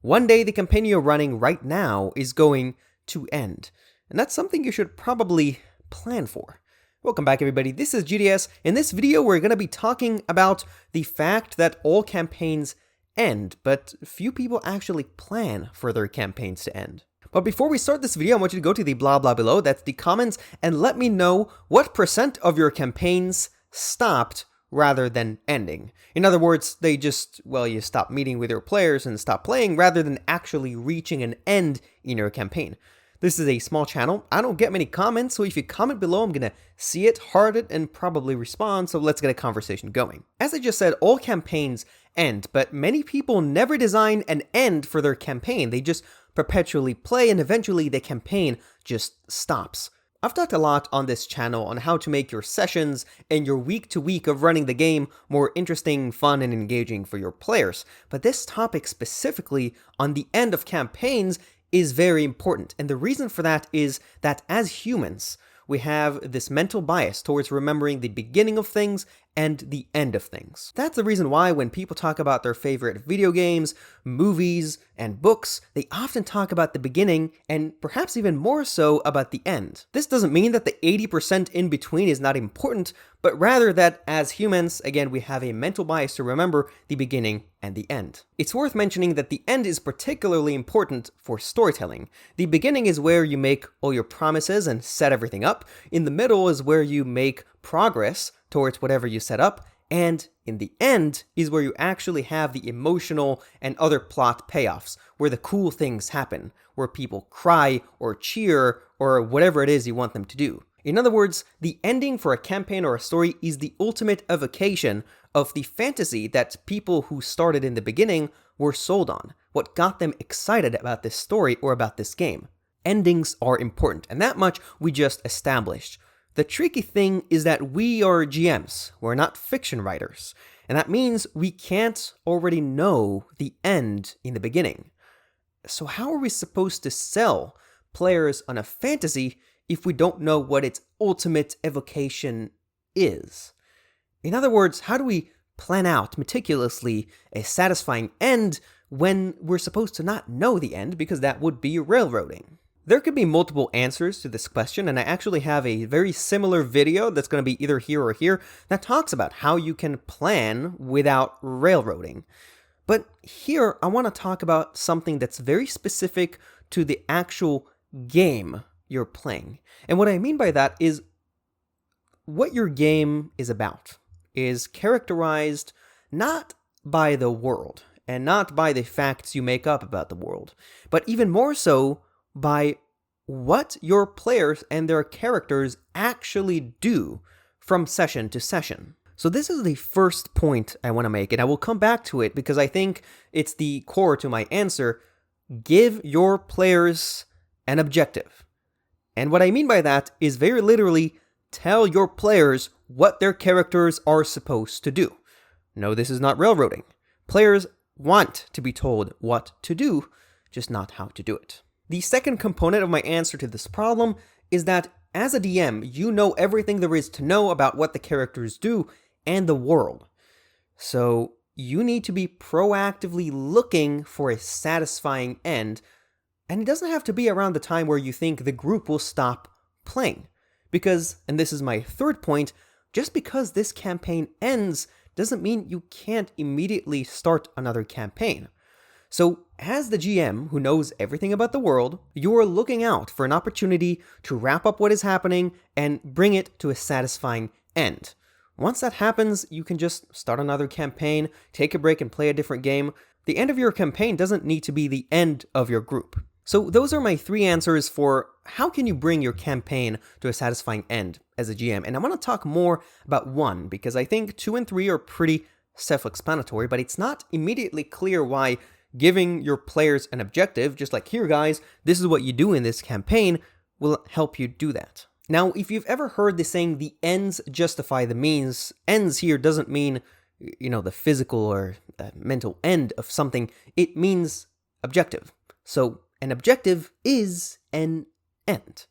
One day the campaign you're running right now is going to end. And that's something you should probably plan for. Welcome back everybody, this is GDS. In this video we're going to be talking about the fact that all campaigns end, but few people actually plan for their campaigns to end. But before we start this video, I want you to go to the blah blah below, that's the comments, and let me know what % of your campaigns stopped rather than ending. In other words, they just, well, you stop meeting with your players and stop playing rather than actually reaching an end in your campaign. This is a small channel. I don't get many comments, so if you comment below, I'm gonna see it, heart it, and probably respond, so let's get a conversation going. As I just said, all campaigns end, but many people never design an end for their campaign. They just perpetually play, and eventually the campaign just stops. I've talked a lot on this channel on how to make your sessions and your week-to-week of running the game more interesting, fun, and engaging for your players. But this topic specifically on the end of campaigns is very important. And the reason for that is that as humans, we have this mental bias towards remembering the beginning of things and the end of things. That's the reason why when people talk about their favorite video games, movies, and books, they often talk about the beginning and perhaps even more so about the end. This doesn't mean that the 80% in between is not important, but rather that as humans, again, we have a mental bias to remember the beginning and the end. It's worth mentioning that the end is particularly important for storytelling. The beginning is where you make all your promises and set everything up. In the middle is where you make progress towards whatever you set up, and in the end is where you actually have the emotional and other plot payoffs, where the cool things happen, where people cry or cheer or whatever it is you want them to do. In other words, the ending for a campaign or a story is the ultimate evocation of the fantasy that people who started in the beginning were sold on, what got them excited about this story or about this game. Endings are important, and that much we just established. The tricky thing is that we are GMs, we're not fiction writers, and that means we can't already know the end in the beginning. So how are we supposed to sell players on a fantasy if we don't know what its ultimate evocation is? In other words, how do we plan out meticulously a satisfying end when we're supposed to not know the end, because that would be railroading? There could be multiple answers to this question, and I actually have a very similar video that's going to be either here or here that talks about how you can plan without railroading. But here, I want to talk about something that's very specific to the actual game you're playing. And what I mean by that is what your game is about is characterized not by the world and not by the facts you make up about the world, but even more so by what your players and their characters actually do from session to session. So this is the first point I want to make, and I will come back to it because I think it's the core to my answer. Give your players an objective. And what I mean by that is very literally tell your players what their characters are supposed to do. No, this is not railroading. Players want to be told what to do, just not how to do it. The second component of my answer to this problem is that as a DM, you know everything there is to know about what the characters do and the world. So you need to be proactively looking for a satisfying end, and it doesn't have to be around the time where you think the group will stop playing. Because, and this is my third point, just because this campaign ends doesn't mean you can't immediately start another campaign. So, as the GM who knows everything about the world, you are looking out for an opportunity to wrap up what is happening and bring it to a satisfying end. Once that happens, you can just start another campaign, take a break and play a different game. The end of your campaign doesn't need to be the end of your group. So those are my three answers for how can you bring your campaign to a satisfying end as a GM. And I want to talk more about one, because I think 2 and 3 are pretty self-explanatory, but it's not immediately clear why giving your players an objective, just like, here guys, this is what you do in this campaign, will help you do that. Now, if you've ever heard the saying, the ends justify the means, ends here doesn't mean, the physical or mental end of something. It means objective. So an objective is an end.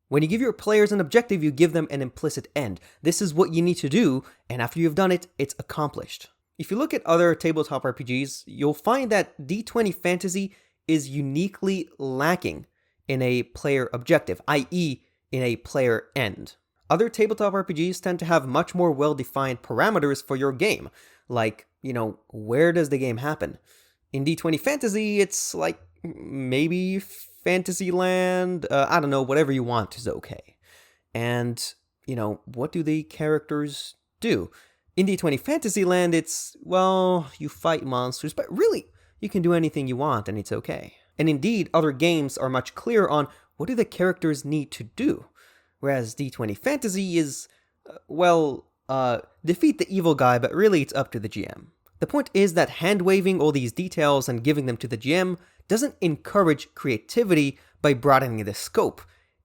When you give your players an objective, you give them an implicit end. This is what you need to do, and after you've done it, it's accomplished. If you look at other tabletop RPGs, you'll find that D20 Fantasy is uniquely lacking in a player objective, i.e. in a player end. Other tabletop RPGs tend to have much more well-defined parameters for your game, like, where does the game happen? In D20 Fantasy, it's like, maybe Fantasyland, I don't know, whatever you want is okay. And, what do the characters do? In D20 Fantasyland, it's, well, you fight monsters, but really, you can do anything you want and it's okay. And indeed, other games are much clearer on what do the characters need to do. Whereas D20 Fantasy is, defeat the evil guy, but really it's up to the GM. The point is that hand-waving all these details and giving them to the GM doesn't encourage creativity by broadening the scope.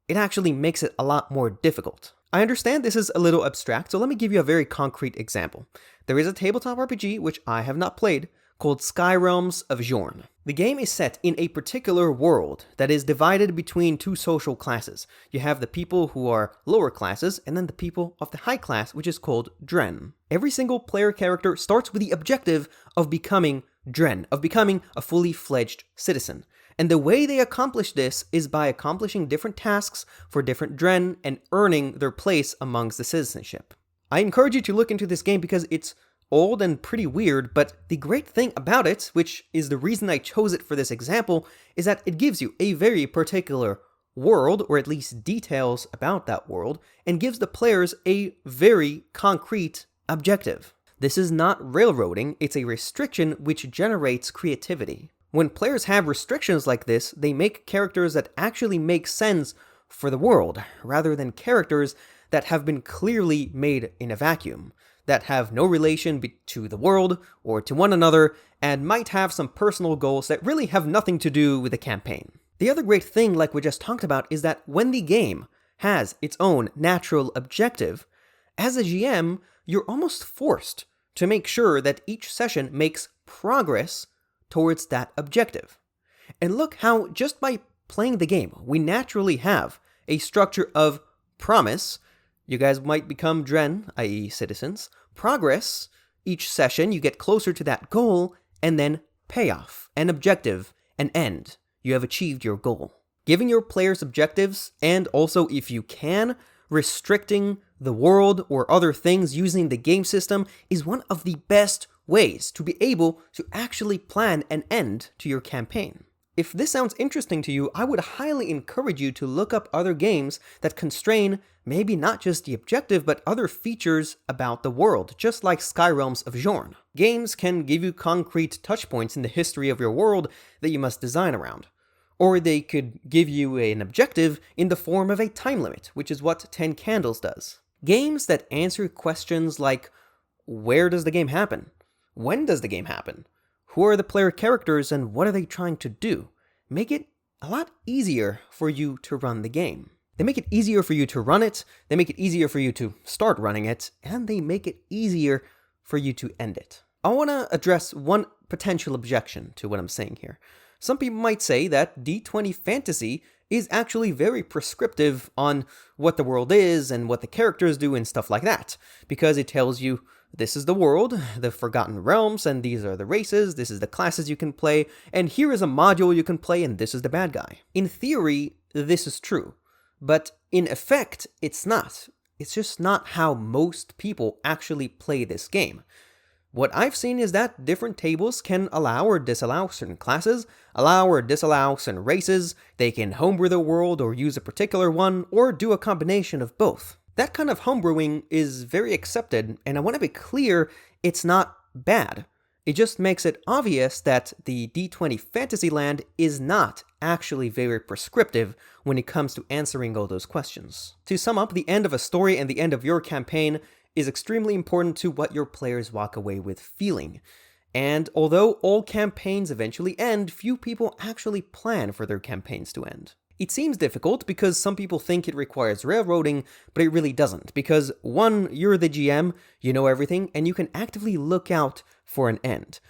It actually makes it a lot more difficult. I understand this is a little abstract, so let me give you a very concrete example. There is a tabletop RPG, which I have not played, called Skyrealms of Xorn. The game is set in a particular world that is divided between two social classes. You have the people who are lower classes, and then the people of the high class, which is called Dren. Every single player character starts with the objective of becoming Dren, of becoming a fully fledged citizen. And the way they accomplish this is by accomplishing different tasks for different Dren and earning their place amongst the citizenship. I encourage you to look into this game because it's old and pretty weird, but the great thing about it, which is the reason I chose it for this example, is that it gives you a very particular world, or at least details about that world, and gives the players a very concrete objective. This is not railroading, it's a restriction which generates creativity. When players have restrictions like this, they make characters that actually make sense for the world, rather than characters that have been clearly made in a vacuum, that have no relation to the world or to one another, and might have some personal goals that really have nothing to do with the campaign. The other great thing, like we just talked about, is that when the game has its own natural objective, as a GM, you're almost forced to make sure that each session makes progress towards that objective. And look how, just by playing the game, we naturally have a structure of promise. You guys might become Dren, i.e. citizens. Progress, each session you get closer to that goal, and then payoff, an objective, an end. You have achieved your goal. Giving your players objectives, and also, if you can, restricting the world or other things using the game system is one of the best ways to be able to actually plan an end to your campaign. If this sounds interesting to you, I would highly encourage you to look up other games that constrain maybe not just the objective, but other features about the world, just like Skyrealms of Xorn. Games can give you concrete touchpoints in the history of your world that you must design around. Or they could give you an objective in the form of a time limit, which is what 10 Candles does. Games that answer questions like, where does the game happen? When does the game happen? Who are the player characters and what are they trying to do? Make it a lot easier for you to run the game. They make it easier for you to run it, they make it easier for you to start running it, and they make it easier for you to end it. I want to address one potential objection to what I'm saying here. Some people might say that D20 Fantasy is actually very prescriptive on what the world is and what the characters do and stuff like that, because it tells you this is the world, the Forgotten Realms, and these are the races, this is the classes you can play, and here is a module you can play, and this is the bad guy. In theory, this is true, but in effect, it's not. It's just not how most people actually play this game. What I've seen is that different tables can allow or disallow certain classes, allow or disallow certain races, they can homebrew the world or use a particular one, or do a combination of both. That kind of homebrewing is very accepted, and I want to be clear, it's not bad. It just makes it obvious that the D20 Fantasyland is not actually very prescriptive when it comes to answering all those questions. To sum up, the end of a story and the end of your campaign is extremely important to what your players walk away with feeling. And although all campaigns eventually end, few people actually plan for their campaigns to end. It seems difficult because some people think it requires railroading, but it really doesn't. Because 1, you're the GM, you know everything, and you can actively look out for an end.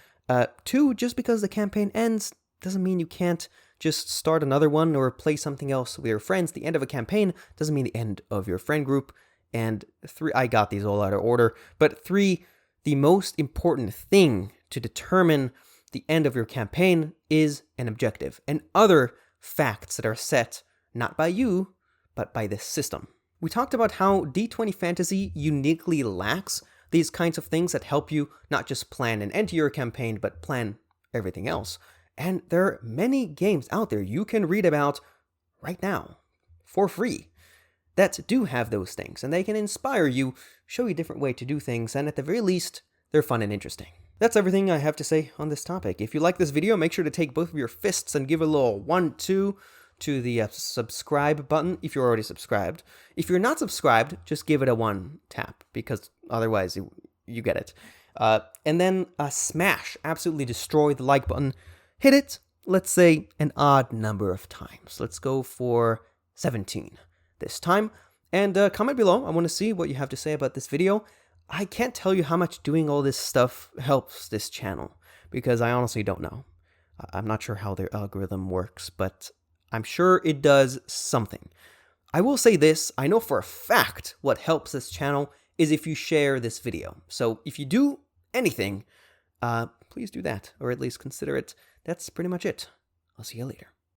2, just because the campaign ends doesn't mean you can't just start another one or play something else with your friends. The end of a campaign doesn't mean the end of your friend group. And 3, I got these all out of order, but 3, the most important thing to determine the end of your campaign is an objective and other facts that are set not by you, but by the system. We talked about how D20 Fantasy uniquely lacks these kinds of things that help you not just plan and enter your campaign, but plan everything else. And there are many games out there you can read about right now for free that do have those things, and they can inspire you, show you a different way to do things, and at the very least, they're fun and interesting. That's everything I have to say on this topic. If you like this video, make sure to take both of your fists and give a little 1-2 to the subscribe button if you're already subscribed. If you're not subscribed, just give it a 1 tap, because otherwise you get it. And then smash, absolutely destroy the like button. Hit it, let's say, an odd number of times. Let's go for 17 this time. And comment below. I want to see what you have to say about this video. I can't tell you how much doing all this stuff helps this channel, because I honestly don't know. I'm not sure how their algorithm works, but I'm sure it does something. I will say this, I know for a fact what helps this channel is if you share this video. So if you do anything, please do that, or at least consider it. That's pretty much it. I'll see you later.